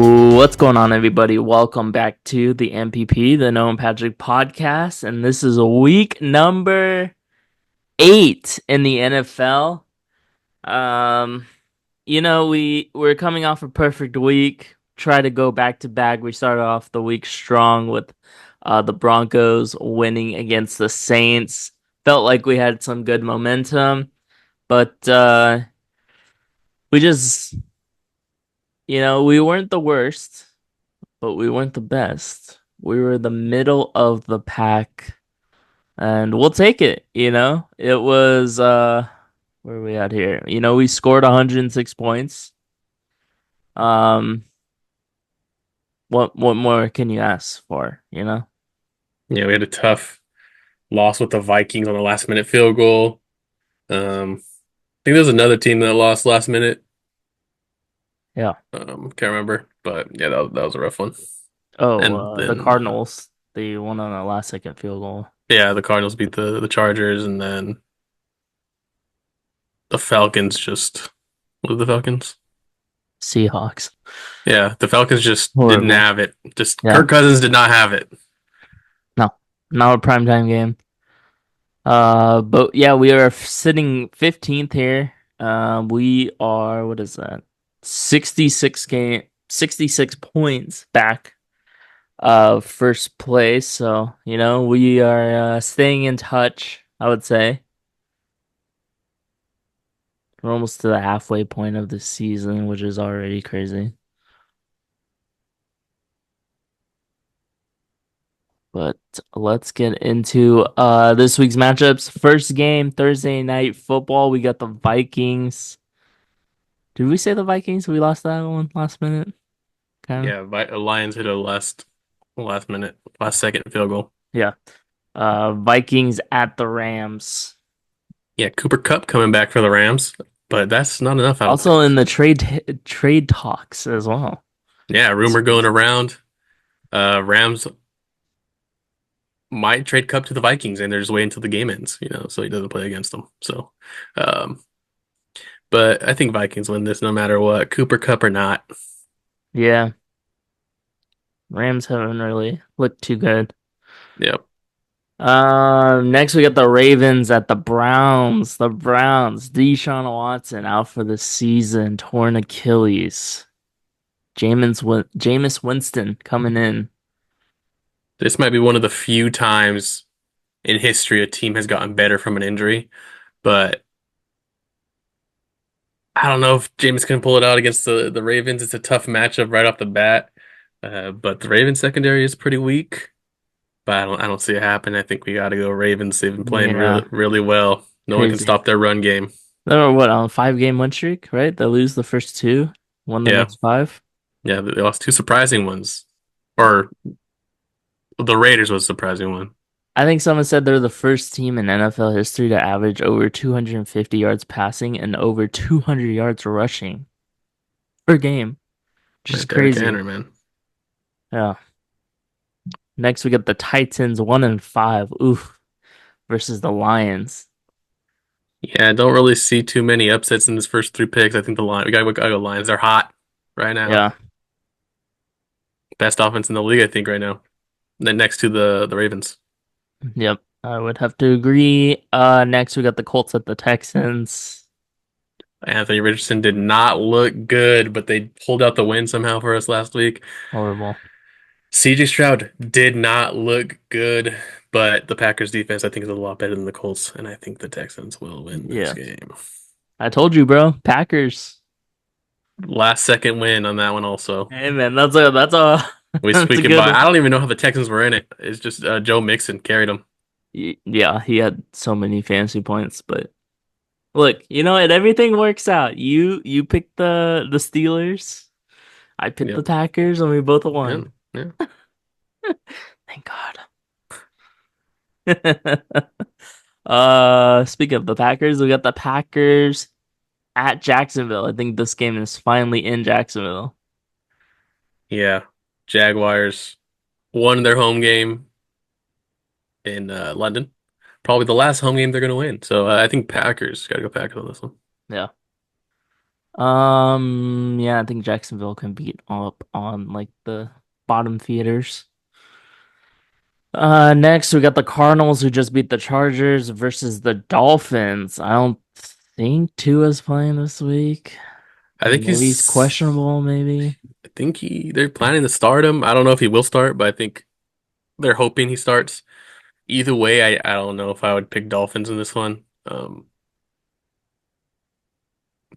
What's going on, everybody? Welcome back to the MPP, the Noah and Patrick podcast, and this is week number 8 in the NFL. Um, we're coming off a perfect week. Try to go back to back. We started off the week strong with the Broncos winning against the Saints. Felt like we had some good momentum, but we just, we weren't the worst. But we weren't the best. We were the middle of the pack, and we'll take it. It was where are we at here? We scored 106 points. Um what more can you ask for? Yeah, we had a tough loss with the Vikings on the last minute field goal. I think there was another team that lost last minute. Yeah. Can't remember, but yeah, that was a rough one. Oh, And the then Cardinals, they won on a last second field goal. yeah, the Cardinals beat the Chargers, and then the Falcons just what were the Falcons? Seahawks. Yeah, the Falcons just didn't Horrible. have it. Just Yeah. Kirk Cousins did not have it. No. Not a primetime game. But yeah, we are sitting 15th here. We are, what is that? 66 points back first place. So, we are staying in touch, I would say. We're almost to the halfway point of the season, which is already crazy. But let's get into this week's matchups. First game, Thursday night football. We got the Vikings. Did we say the Vikings? We lost that one last minute. Kind of. Yeah, Lions hit a last minute, last second field goal. Yeah. Vikings at the Rams. Yeah, Cooper Kupp coming back for the Rams, but that's not enough, I don't Also in think. the trade talks as well. Yeah, That's rumor going crazy. around. Rams might trade Cup to the Vikings, and they're just waiting until the game ends, so he doesn't play against them. So, um, but I think Vikings win this no matter what, Cooper Cup or not. Yeah. Rams haven't really looked too good. Yep. Next we got the Ravens at the Browns. The Browns. Deshaun Watson out for the season, torn Achilles. Jameis Winston coming in. This might be one of the few times in history a team has gotten better from an injury, but I don't know if James can pull it out against the Ravens. It's a tough matchup right off the bat. But the Ravens secondary is pretty weak. But I don't see it happen. I think we got to go Ravens. They've been playing Yeah, really really well. No one can crazy. stop their run game. They were what on a 5 game win streak, right? They lose the first two, won the Yeah, next five. yeah. They lost two surprising ones, or the Raiders was a surprising one. I think someone said they're the first team in NFL history to average over 250 yards passing and over 200 yards rushing per game, which is Right, Derrick crazy. Henry, man. Yeah. Next, we got the Titans 1-5. Oof. Versus the Lions. Yeah, I don't really see too many upsets in this first three picks. I think we gotta go Lions. They're hot right now. Yeah. Best offense in the league, I think, right now. And then next to the Ravens. Yep. I would have to agree. Next we got the Colts at the Texans. Anthony Richardson did not look good, but they pulled out the win somehow for us last week. Horrible. CJ Stroud did not look good, but the Packers defense I think is a lot better than the Colts, and I think the Texans will win this Yeah. game. I told you, bro. Packers. Last second win on that one also. Hey man, that's a We that's a squeaking by. good. I don't even know how the Texans were in it. It's just Joe Mixon carried them. Yeah, he had so many fancy points, but look, everything works out. You picked the Steelers. I picked the Yep. Packers, and we both Yeah. won. Yeah. Thank God. Speaking of the Packers, we got the Packers at Jacksonville. I think this game is finally in Jacksonville. Yeah. Jaguars won their home game in London. Probably the last home game they're going to win. So I think Packers got to go Packers on this one. Yeah. Yeah, I think Jacksonville can beat up on like the bottom feeders. Next we got the Cardinals who just beat the Chargers versus the Dolphins. I don't think Tua's playing this week. I think Maybe he's he's. questionable, maybe. I think they're planning to start him. I don't know if he will start, but I think they're hoping he starts. Either way, I don't know if I would pick Dolphins in this one. I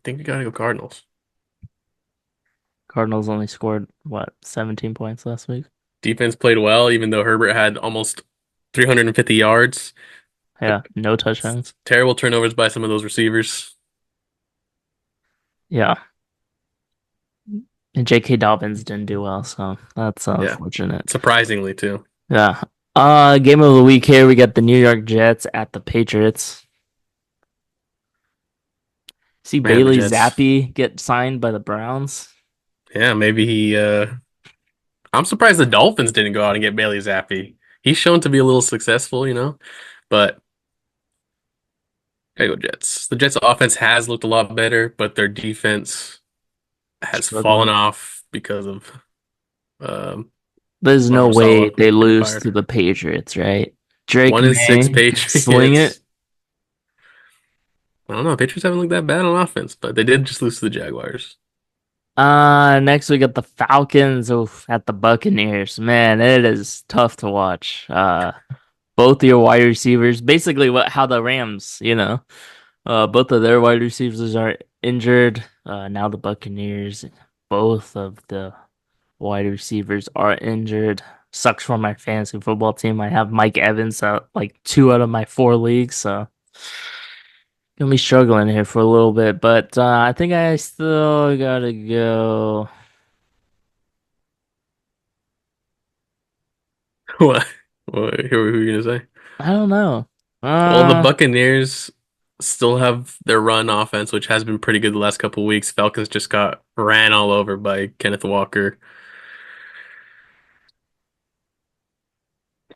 think we gotta go Cardinals. Cardinals only scored what, 17 points last week? Defense played well, even though Herbert had almost 350 yards. Yeah, no touchdowns. Terrible turnovers by some of those receivers. Yeah. And J.K. Dobbins didn't do well, so that's Yeah, unfortunate. surprisingly too. Yeah. Game of the week here, we got the New York Jets at the Patriots. See Man, the Bailey Jets. Zappi get signed by the Browns. Yeah, maybe he. I'm surprised the Dolphins didn't go out and get Bailey Zappi. He's shown to be a little successful, but gotta go Jets. The Jets' offense has looked a lot better, but their defense has fallen Struggling. off because of um, There's no Robert way Saleh they getting lose fired. to the Patriots, right? Drake 1-6 May can sling it. Patriots. I don't know. Patriots haven't looked that bad on offense, but they did just lose to the Jaguars. Next we got the Falcons at the Buccaneers. Man, it is tough to watch. Both your wide receivers, basically how the Rams, both of their wide receivers are injured. Now the Buccaneers, both of the wide receivers are injured. Sucks for my fantasy football team. I have Mike Evans out like two out of my four leagues, so gonna be struggling here for a little bit. But I think I still gotta go. What? Who are you gonna say? I don't know. Well, the Uh, Buccaneers still have their run offense, which has been pretty good the last couple of weeks. Falcons just got ran all over by Kenneth Walker.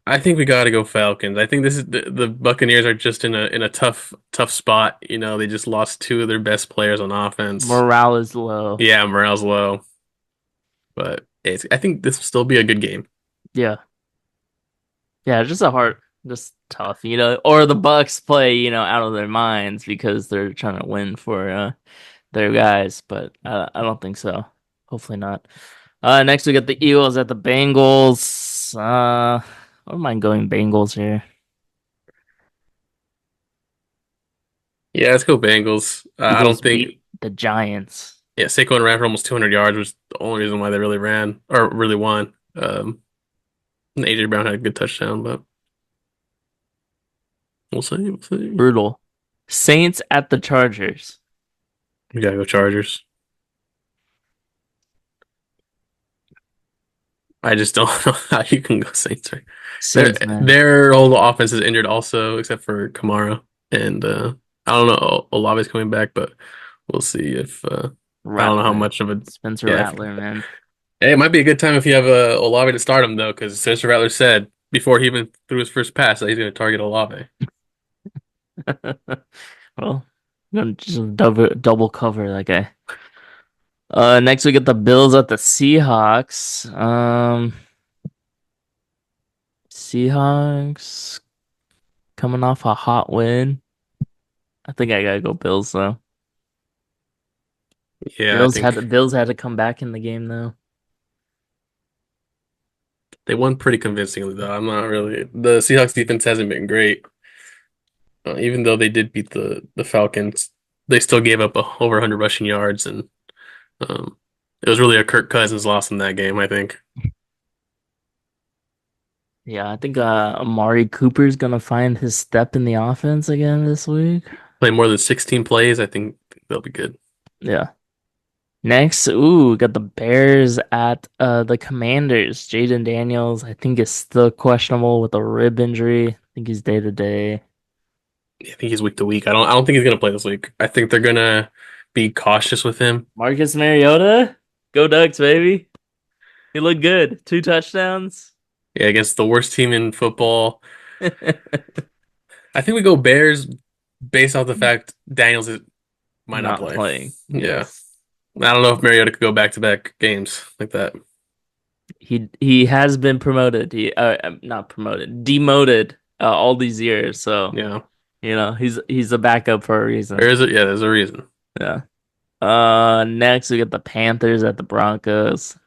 I think we got to go Falcons. I think this is the Buccaneers are just in a tough spot. They just lost two of their best players on offense. morale is low. Yeah, morale's low, but I think this will still be a good game. Yeah, yeah, just a hard, just tough, Or the Bucks play, out of their minds because they're trying to win for their guys, but I don't think so. Hopefully not. Next we got the Eagles at the Bengals. I don't mind going Bengals here. Yeah, let's go Bengals. I Eagles don't think. beat the Giants. Yeah, Saquon ran for almost 200 yards, was the only reason why they really ran or really won. And AJ Brown had a good touchdown, but we'll see. We'll see. Brutal. Saints at the Chargers. We gotta go Chargers. I just don't know how you can go Saints. Right? Their Saints, man. their whole offense is injured also, except for Kamara, and I don't know. Olave's coming back, but we'll see if I don't know how Rattler. much of a Spencer yeah. Rattler, man. Hey, it might be a good time if you have Olave to start him though, because Spencer Rattler said before he even threw his first pass that he's going to target Olave. Well, I'm gonna just double cover that guy. Next we get the Bills at the Seahawks. Seahawks coming off a hot win. I think I gotta go Bills though. Yeah, I Bills had think the Bills had to come back in the game though. they won pretty convincingly though. I'm not really the Seahawks defense hasn't been great. Even though they did beat the Falcons, they still gave up over 100 rushing yards, and um, it was really a Kirk Cousins loss in that game. I think Yeah, I think Amari Cooper's gonna find his step in the offense again this week. play more than 16 plays. I think they'll be good. Yeah. Next, we got the Bears at the Commanders. Jaden Daniels, I think, is still questionable with a rib injury. I think he's day to day. I think he's week to week. I don't think he's gonna play this week. I think they're gonna be cautious with him. Marcus Mariota, go Ducks, baby. He looked good. Two touchdowns. Yeah, against the worst team in football. I think we go Bears based off the fact might not Not play. playing. Yeah. Yes. I don't know if Mariota could go back to back games like that. He has been promoted. He not promoted, demoted all these years. So Yeah. he's a backup for a reason. There is a yeah, there's a reason. Yeah. Next we get the Panthers at the Broncos.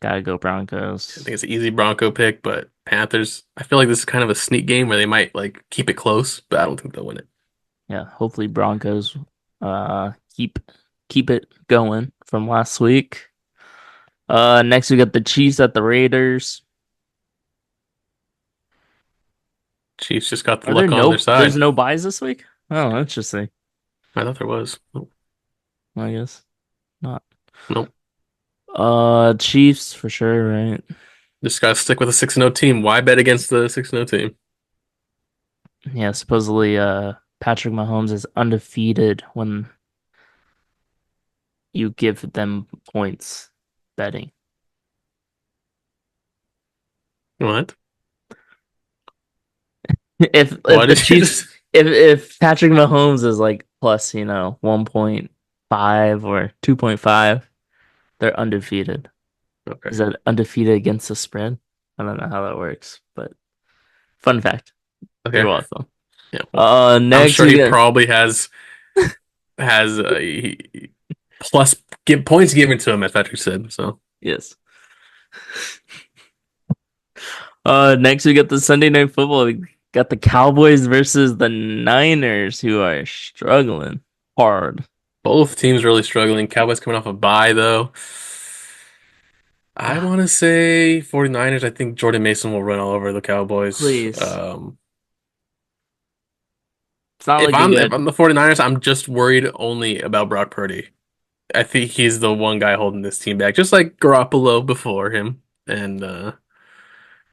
Gotta go I Broncos. think it's an easy Bronco pick, but Panthers, I feel like this is kind of a sneak game where they might like keep it close, but I don't think they'll win it. Yeah, hopefully Broncos keep it going from last week. Next we got the Chiefs at the Raiders. Chiefs just got the Are there luck on their no there's side. no buys this week? Oh, interesting. I thought there was. Nope. I guess not. Nope. Chiefs for sure, right? Just gotta stick with a 6-0 team. Why bet against the 6-0 team? Yeah, supposedly Patrick Mahomes is undefeated when you give them points betting. What? If What the did you Chiefs just if Patrick Mahomes is like plus, 1.5 or 2.5, they're undefeated. Is Okay. that undefeated against the spread? I don't know how that works, but fun fact. You're Okay. welcome. Yeah, well, I'm Next sure we he get probably has plus give points given to him, as Patrick said. So yes. Next we get the Sunday Night Football. We got the Cowboys versus the Niners, who are struggling hard. both teams really struggling. Cowboys coming off a bye though. I Ah, want to say 49ers. I think Jordan Mason will run all over the Cowboys. please. It's not If looking I'm if good. I'm the 49ers, I'm just worried only about Brock Purdy. I think he's the one guy holding this team back, just like Garoppolo before him. And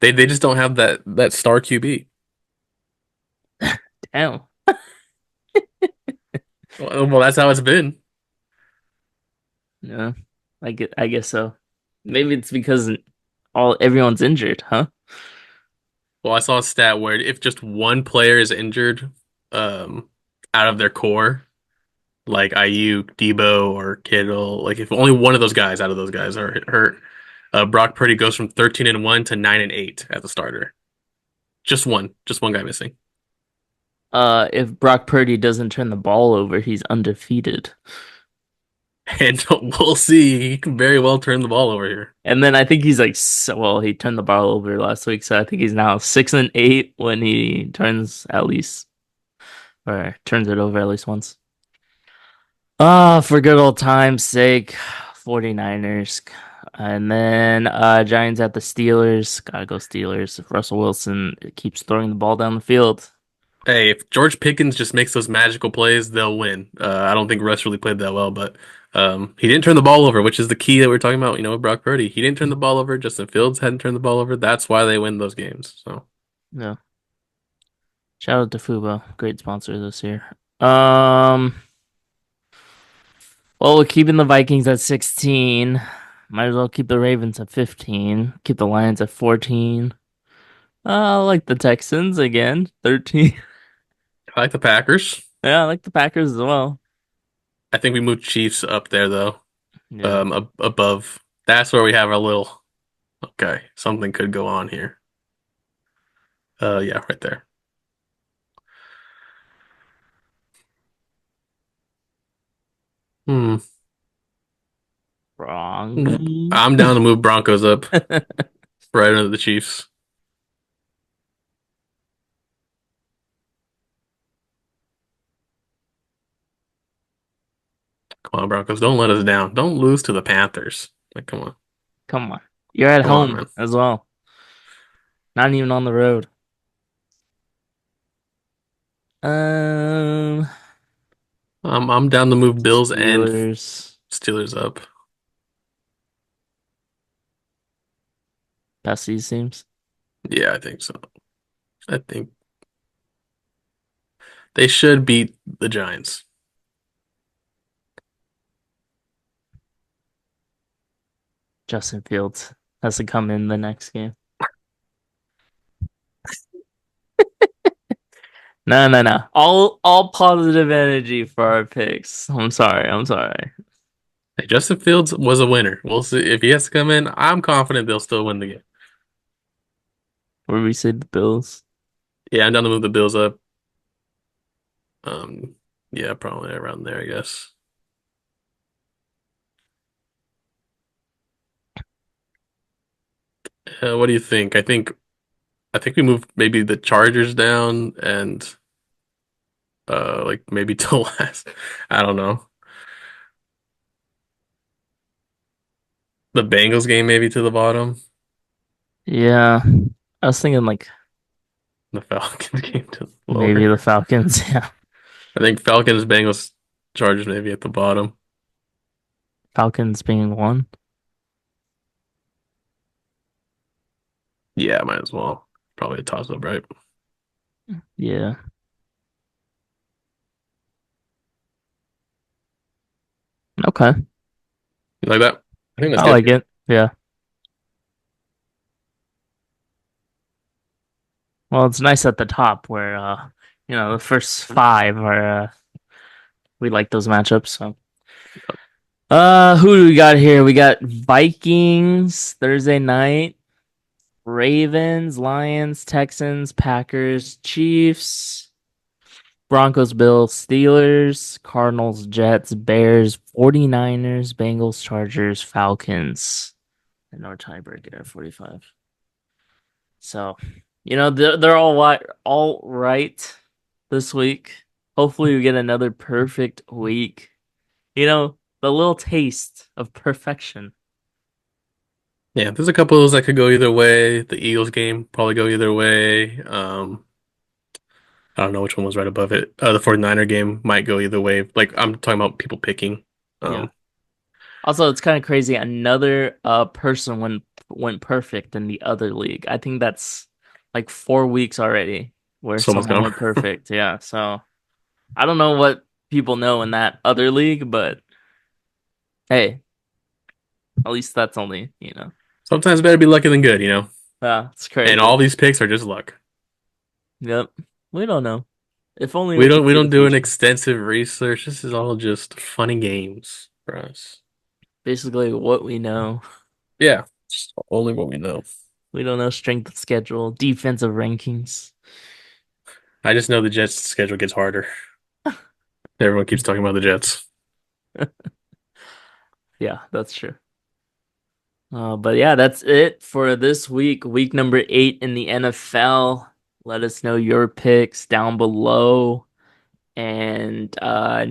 they just don't have that star QB. Damn. Well, that's how it's been. Yeah, I guess so. Maybe it's because all everyone's injured, huh? Well, I saw a stat where if just one player is injured, um, out of their core, like Ayuk, Debo, or Kittle, like if only one of those guys out of those guys are hurt, Brock Purdy goes from 13-1 to 9-8 as a starter. Just one guy missing. If Brock Purdy doesn't turn the ball over, he's undefeated. And we'll see. He can very well turn the ball over here. And then I think he's like, well, he turned the ball over last week, so I think he's now 6-8 when he turns at least or turns it over at least once. For good old time's sake, 49ers. And then Giants at the Steelers. Gotta go Steelers. If Russell Wilson keeps throwing the ball down the field. Hey, if George Pickens just makes those magical plays, they'll win. I don't think Russ really played that well, but he didn't turn the ball over, which is the key that we're talking about, with Brock Purdy. He didn't turn the ball over. Justin Fields hadn't turned the ball over. That's why they win those games. So No. Shout out to Fubo. Great sponsor this year. Um well, we're keeping the Vikings at 16. Might as well keep the Ravens at 15. Keep the Lions at 14. I like the Texans again, 13. I like the Packers. Yeah, I like the Packers as well. I think we moved Chiefs up there though, Yeah. above. That's where we have our little. Okay, something could go on here. Yeah, right there. Hmm. Wrong. I'm down to move Broncos up right under the Chiefs. Come on, Broncos. Don't let us down. Don't lose to the Panthers. Like, come on. Come on. You're at Come on, home man. as well. Not even on the road. Um, I'm down to move Bills and Steelers. Steelers up. Best these teams. Yeah, I think so. I think they should beat the Giants. Justin Fields has to come in the next game. No, no, no. All positive energy for our picks. I'm sorry. I'm sorry. Hey, Justin Fields was a winner. We'll see if he has to come in. I'm confident they'll still win the game. Where we say the Bills. Yeah, I'm down to move the Bills up. Um, yeah, probably around there, I guess. What do you think? I think we move maybe the Chargers down and like maybe to last. I don't know. The Bengals game maybe to the bottom. Yeah, I was thinking like The Falcons game to the maybe lower. the Falcons. Yeah, I think Falcons, Bengals, Chargers maybe at the bottom. Falcons being one. Yeah, might as well. Probably a toss up, right? Yeah. Okay. You like that? I think that's I good. like it. Yeah. Well, it's nice at the top where the first five are we like those matchups. So who do we got here? We got Vikings Thursday night, Ravens, Lions, Texans, Packers, Chiefs, Broncos, Bills, Steelers, Cardinals, Jets, Bears, 49ers, Bengals, Chargers, Falcons. And our tiebreaker at 45. So, they're all right this week. Hopefully, we get another perfect week. The little taste of perfection. Yeah, there's a couple of those that could go either way. The Eagles game probably go either way. I don't know which one was right above it. The 49er game might go either way. Like I'm talking about people picking. Yeah. Um, Also, it's kind of crazy. Another person went perfect in the other league. I think that's like 4 weeks already where someone's someone gonna. went perfect. Yeah. So I don't know what people know in that other league, but hey, at least that's only. Sometimes better be lucky than good. Yeah, it's And crazy. all these picks are just luck. Yep. We don't know. If only We we could don't we see the don't do an future. extensive research. This is all just funny games for us. Basically, what we know. Yeah, just only what we know. We don't know strength of schedule, defensive rankings. I just know the Jets' schedule gets harder. Everyone keeps talking about the Jets. Yeah, that's true. But yeah, that's it for this week, week number 8 in the NFL. Let us know your picks down below. And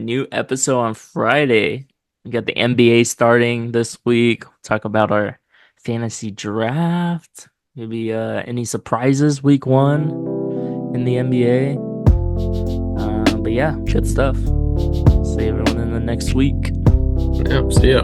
new episode on Friday. We got the NBA starting this week. Talk about our fantasy draft. Maybe any surprises week 1 in the NBA. But yeah, good stuff. See everyone in the next week. Yeah, see ya.